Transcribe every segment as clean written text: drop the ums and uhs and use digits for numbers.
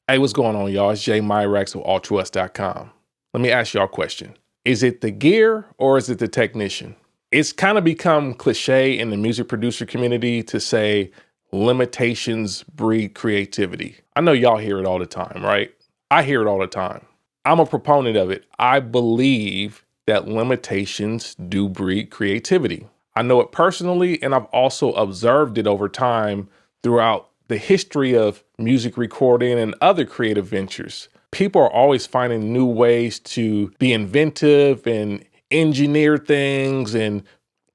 Hey, what's going on, y'all? It's Jay Myrax of Altruwest.com. Let me ask y'all a question. Is it the gear or is it the technician? It's kind of become cliche in the music producer community to say limitations breed creativity. I know y'all hear it all the time, right? I hear it all the time. I'm a proponent of it. I believe that limitations do breed creativity. I know it personally, and I've also observed it over time throughout the history of music recording and other creative ventures. People are always finding new ways to be inventive and engineer things and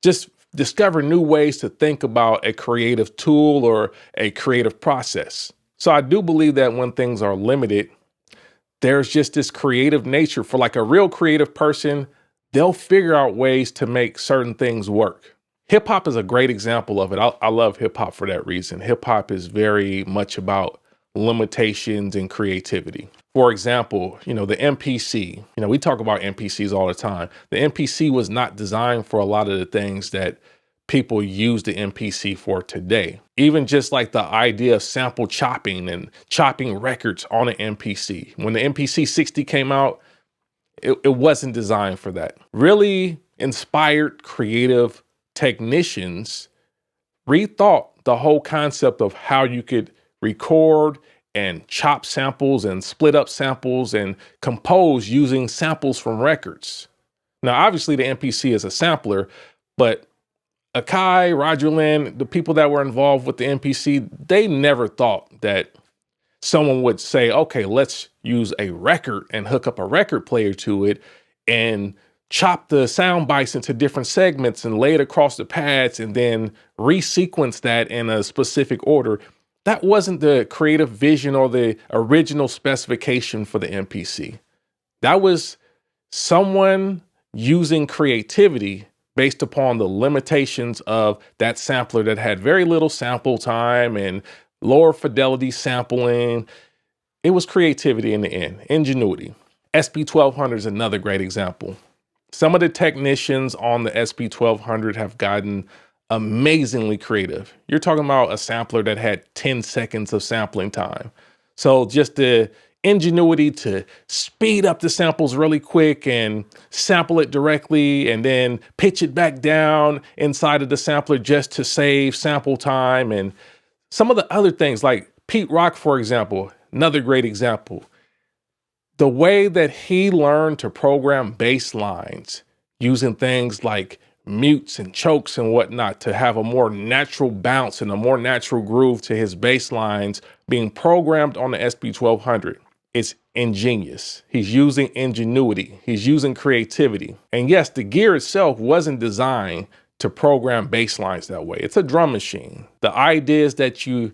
just discover new ways to think about a creative tool or a creative process. So I do believe that when things are limited, there's just this creative nature. For like a real creative person, they'll figure out ways to make certain things work. Hip hop is a great example of it. I love hip hop for that reason. Hip hop is very much about limitations and creativity. For example, the MPC, we talk about MPCs all the time. The MPC was not designed for a lot of the things that people use the MPC for today. Even just like the idea of sample chopping and chopping records on an MPC. When the MPC 60 came out, it wasn't designed for that. Really inspired creative technicians rethought the whole concept of how you could record and chop samples and split up samples and compose using samples from records. Now, obviously the MPC is a sampler, but Akai, Roger Lynn, the people that were involved with the MPC, they never thought that someone would say, okay, let's use a record and hook up a record player to it and chop the sound bites into different segments and lay it across the pads and then resequence that in a specific order. That wasn't the creative vision or the original specification for the MPC. That was someone using creativity based upon the limitations of that sampler that had very little sample time and lower fidelity sampling. It was creativity in the end, ingenuity. SP1200 is another great example. Some of the technicians on the SP1200 have gotten amazingly creative. You're talking about a sampler that had 10 seconds of sampling time. So just the ingenuity to speed up the samples really quick and sample it directly and then pitch it back down inside of the sampler just to save sample time. And some of the other things like Pete Rock, for example, another great example. The way that he learned to program bass lines using things like mutes and chokes and whatnot to have a more natural bounce and a more natural groove to his bass lines being programmed on the SP1200. It's ingenious. He's using ingenuity. He's using creativity. And yes, the gear itself wasn't designed to program bass lines that way. It's a drum machine. The idea is that you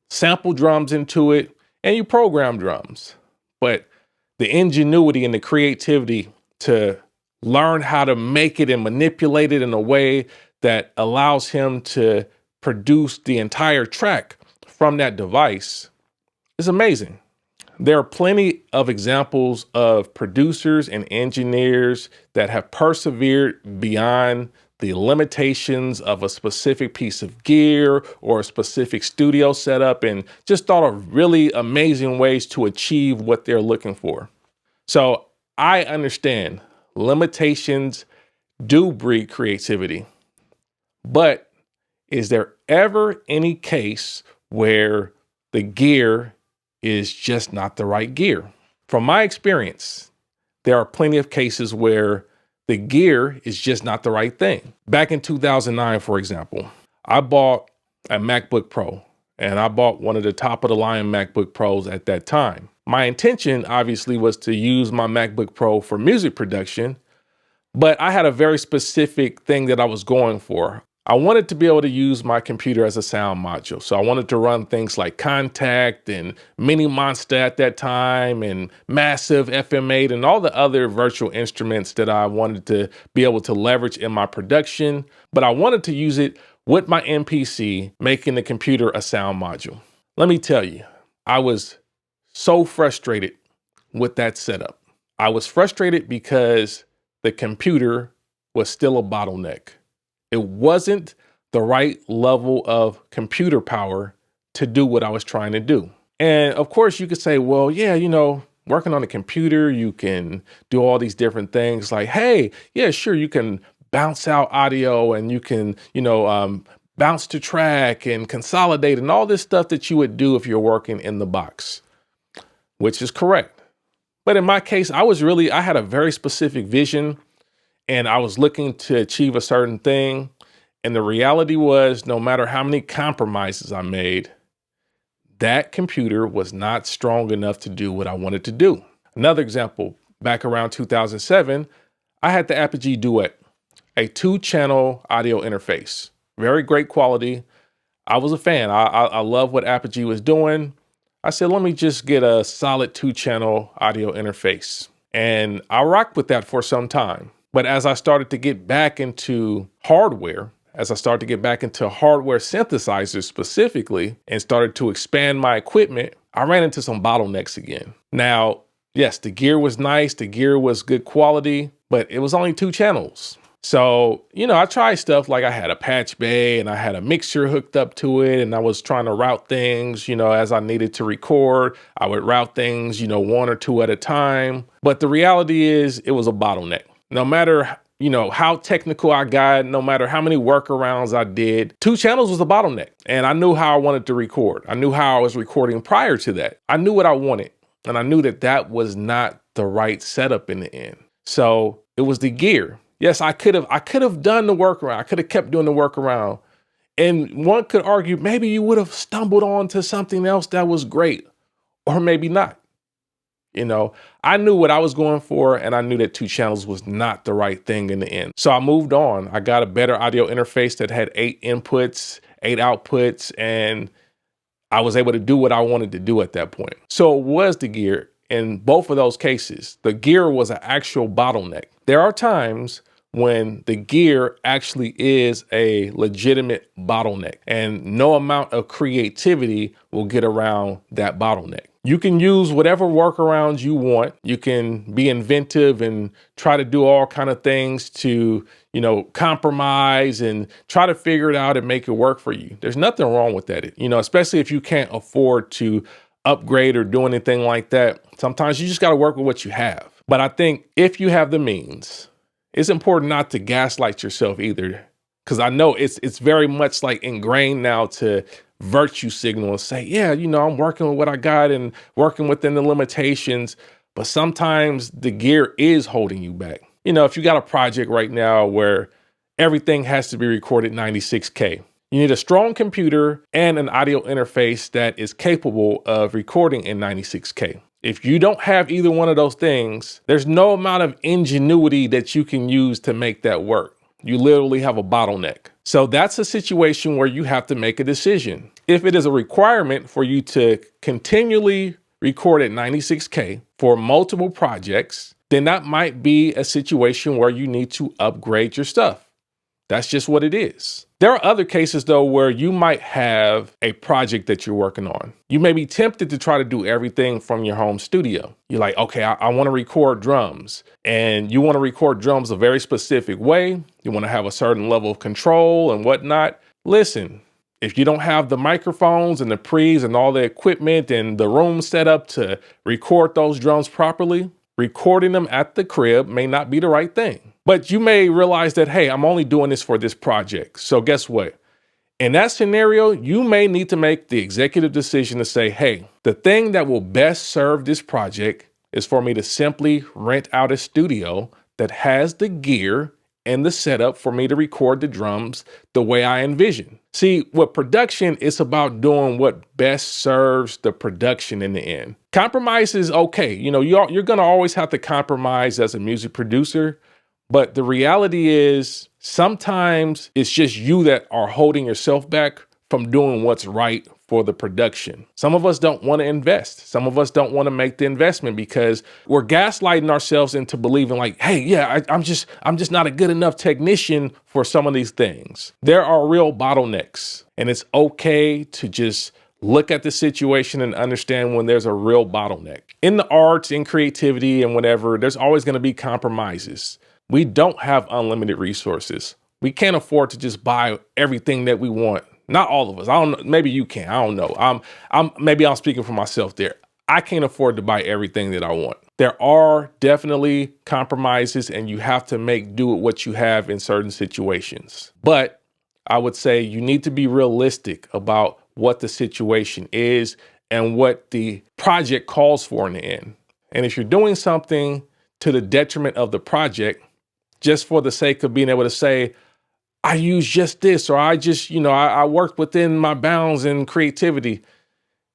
sample drums into it and you program drums. But the ingenuity and the creativity to learn how to make it and manipulate it in a way that allows him to produce the entire track from that device is amazing. There are plenty of examples of producers and engineers that have persevered beyond the limitations of a specific piece of gear or a specific studio setup and just thought of really amazing ways to achieve what they're looking for. So I understand limitations do breed creativity, but is there ever any case where the gear is just not the right gear? From my experience, there are plenty of cases where the gear is just not the right thing. Back in 2009, for example, I bought a MacBook Pro and I bought one of the top of the line MacBook Pros at that time. My intention obviously was to use my MacBook Pro for music production, but I had a very specific thing that I was going for. I wanted to be able to use my computer as a sound module. So I wanted to run things like Contact and Mini Monster at that time and Massive FM8 and all the other virtual instruments that I wanted to be able to leverage in my production. But I wanted to use it with my MPC, making the computer a sound module. Let me tell you, I was so frustrated with that setup. I was frustrated because the computer was still a bottleneck. It wasn't the right level of computer power to do what I was trying to do. And of course you could say, well, yeah, working on a computer, you can do all these different things like, hey, yeah, sure, you can bounce out audio and you can, bounce to track and consolidate and all this stuff that you would do if you're working in the box, which is correct. But in my case, I had a very specific vision and I was looking to achieve a certain thing. And the reality was, no matter how many compromises I made, that computer was not strong enough to do what I wanted to do. Another example, back around 2007, I had the Apogee Duet, a 2-channel audio interface. Very great quality. I was a fan. I love what Apogee was doing. I said, let me just get a solid 2-channel audio interface. And I rocked with that for some time. But as I started to get back into hardware, synthesizers specifically, and started to expand my equipment, I ran into some bottlenecks again. Now, yes, the gear was nice. The gear was good quality, but it was only 2 channels. So, I tried stuff like I had a patch bay and I had a mixer hooked up to it and I was trying to route things, as I needed to record. I would route things, 1 or 2 at a time. But the reality is it was a bottleneck. No matter, how technical I got, no matter how many workarounds I did, 2 channels was a bottleneck. And I knew how I wanted to record. I knew how I was recording prior to that. I knew what I wanted. And I knew that was not the right setup in the end. So it was the gear. Yes, I could have done the workaround. I could have kept doing the workaround. And one could argue maybe you would have stumbled onto something else that was great, or maybe not. I knew what I was going for, and I knew that 2 channels was not the right thing in the end. So I moved on. I got a better audio interface that had 8 inputs, 8 outputs, and I was able to do what I wanted to do at that point. So it was the gear. In both of those cases, the gear was an actual bottleneck. There are times when the gear actually is a legitimate bottleneck, and no amount of creativity will get around that bottleneck. You can use whatever workarounds you want. You can be inventive and try to do all kind of things to, compromise and try to figure it out and make it work for you. There's nothing wrong with that, especially if you can't afford to upgrade or do anything like that. Sometimes you just got to work with what you have. But I think if you have the means, it's important not to gaslight yourself either, because I know it's very much like ingrained now to virtue signal and say, yeah, I'm working with what I got and working within the limitations. But sometimes the gear is holding you back. If you got a project right now where everything has to be recorded 96K, you need a strong computer and an audio interface that is capable of recording in 96K. If you don't have either one of those things, there's no amount of ingenuity that you can use to make that work. You literally have a bottleneck. So that's a situation where you have to make a decision. If it is a requirement for you to continually record at 96K for multiple projects, then that might be a situation where you need to upgrade your stuff. That's just what it is. There are other cases, though, where you might have a project that you're working on. You may be tempted to try to do everything from your home studio. You're like, okay, I want to record drums, and you want to record drums a very specific way. You want to have a certain level of control and whatnot. Listen, if you don't have the microphones and the pre's and all the equipment and the room set up to record those drums properly, recording them at the crib may not be the right thing. But you may realize that, hey, I'm only doing this for this project. So guess what? In that scenario, you may need to make the executive decision to say, hey, the thing that will best serve this project is for me to simply rent out a studio that has the gear and the setup for me to record the drums the way I envision. See, with production, it's about doing what best serves the production in the end. Compromise is okay. You're going to always have to compromise as a music producer. But the reality is sometimes it's just you that are holding yourself back from doing what's right for the production. Some of us don't want to invest. Some of us don't want to make the investment because we're gaslighting ourselves into believing like, hey, yeah, I'm just not a good enough technician for some of these things. There are real bottlenecks, and it's okay to just look at the situation and understand when there's a real bottleneck. In the arts, in creativity and whatever, there's always going to be compromises. We don't have unlimited resources. We can't afford to just buy everything that we want Not all of us. I don't know. Maybe you can. I don't know. Maybe I'm speaking for myself there. I can't afford to buy everything that I want. There are definitely compromises, and you have to make do with what you have in certain situations. But I would say you need to be realistic about what the situation is and what the project calls for in the end. And if you're doing something to the detriment of the project, just for the sake of being able to say, I use just this, or I just, I worked within my bounds and creativity,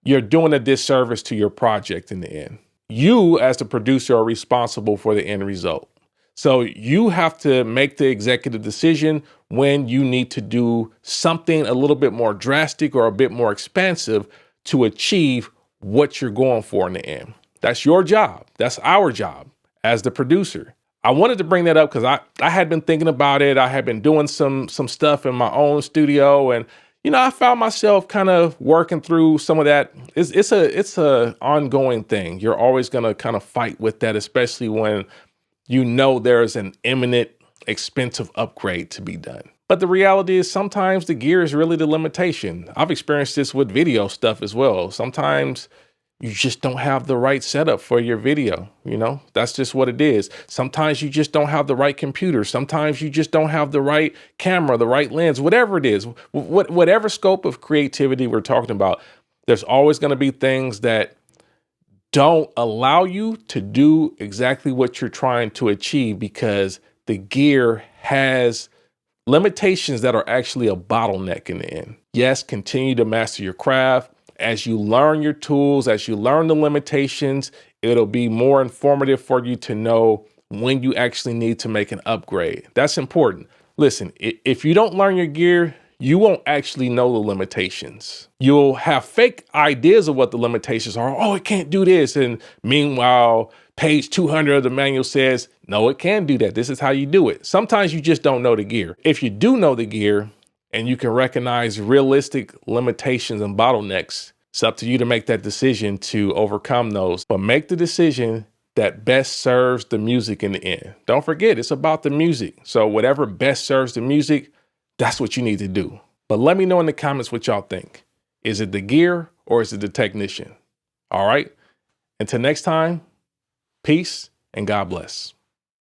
you're doing a disservice to your project in the end. You, as the producer, are responsible for the end result. So you have to make the executive decision when you need to do something a little bit more drastic or a bit more expansive to achieve what you're going for in the end. That's your job. That's our job as the producer. I wanted to bring that up because I had been thinking about it. I had been doing some stuff in my own studio, and I found myself kind of working through some of that. It's a ongoing thing. You're always going to kind of fight with that, especially when there's an imminent expensive upgrade to be done. But the reality is sometimes the gear is really the limitation. I've experienced this with video stuff as well. Sometimes you just don't have the right setup for your video. That's just what it is. Sometimes you just don't have the right computer. Sometimes you just don't have the right camera, the right lens, whatever it is, whatever scope of creativity we're talking about, there's always going to be things that don't allow you to do exactly what you're trying to achieve because the gear has limitations that are actually a bottleneck in the end. Yes, continue to master your craft. As you learn your tools, as you learn the limitations, it'll be more informative for you to know when you actually need to make an upgrade. That's important. Listen, if you don't learn your gear, you won't actually know the limitations. You'll have fake ideas of what the limitations are. Oh, it can't do this. And meanwhile, page 200 of the manual says, no, it can do that. This is how you do it. Sometimes you just don't know the gear. If you do know the gear, and you can recognize realistic limitations and bottlenecks, it's up to you to make that decision to overcome those. But make the decision that best serves the music in the end. Don't forget, it's about the music. So whatever best serves the music, that's what you need to do. But let me know in the comments what y'all think. Is it the gear or is it the technician? All right. Until next time, peace and God bless.